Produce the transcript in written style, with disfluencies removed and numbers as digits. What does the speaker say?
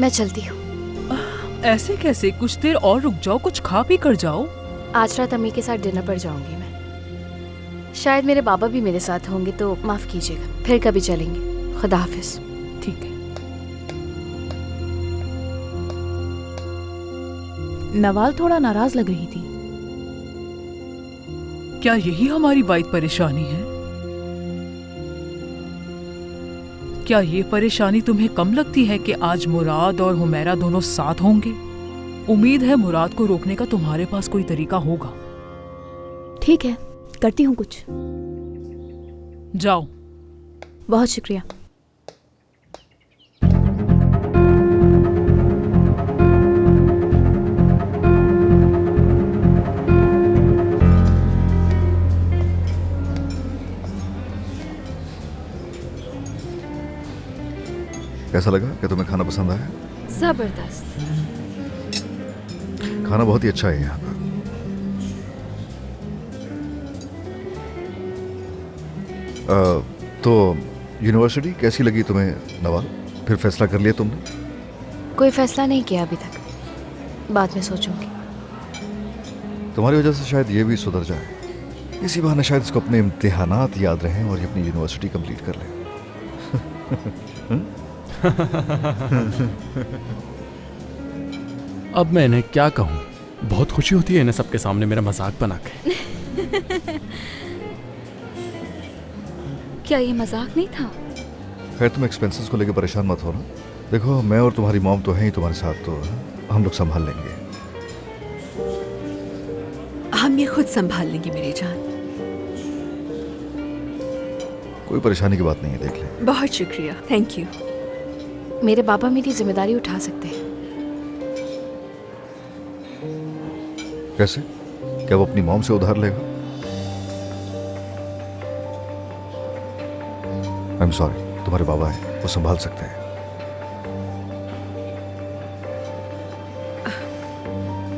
मैं चलती हूँ। ऐसे कैसे? कुछ देर और रुक जाओ, कुछ खा पी कर जाओ। आज रात अम्मी के साथ डिनर पर जाऊंगी मैं। शायद मेरे बाबा भी मेरे साथ होंगे, तो माफ कीजिएगा। फिर कभी चलेंगे। खुदा हाफिज। ठीक है। नवाल थोड़ा नाराज लग रही थी। क्या यही हमारी वाइद परेशानी है? क्या ये परेशानी तुम्हें कम लगती है कि आज मुराद और हुमैरा दोनों साथ होंगे? उम्मीद है मुराद को रोकने का तुम्हारे पास कोई तरीका होगा। ठीक है, करती हूँ कुछ। जाओ। बहुत शुक्रिया। कैसा लगा? क्या तुम्हें खाना पसंद आया? जबरदस्त। खाना बहुत ही अच्छा है यहाँ का। तो यूनिवर्सिटी कैसी लगी तुम्हें नवाल? फिर फैसला कर लिया तुमने? कोई फैसला नहीं किया अभी तक, बाद में सोचूंगी। तुम्हारी वजह से शायद ये भी सुधर जाए। इसी बहाने शायद इसको अपने इम्तिहानात याद रहें और ये अपनी यूनिवर्सिटी कंप्लीट कर ले। अब मैं इन्हें क्या कहूँ? बहुत खुशी होती है इन्हें सबके सामने मेरा मजाक बना के। क्या ये मजाक नहीं था? खैर तुम एक्सपेंसेस को लेकर परेशान मत हो ना। देखो मैं और तुम्हारी मॉम तो हैं ही तुम्हारे साथ, तो हम लोग संभाल लेंगे। हम ये खुद संभाल लेंगे मेरी जान। कोई परेशानी की बात नहीं है, देख ले। बहुत शुक्रिया, थैंक यू। मेरे बाबा मेरी जिम्मेदारी उठा सकते हैं। कैसे? क्या वो अपनी मॉम से उधार लेगा? आई एम सॉरी, तुम्हारे बाबा हैं, वो संभाल सकते हैं।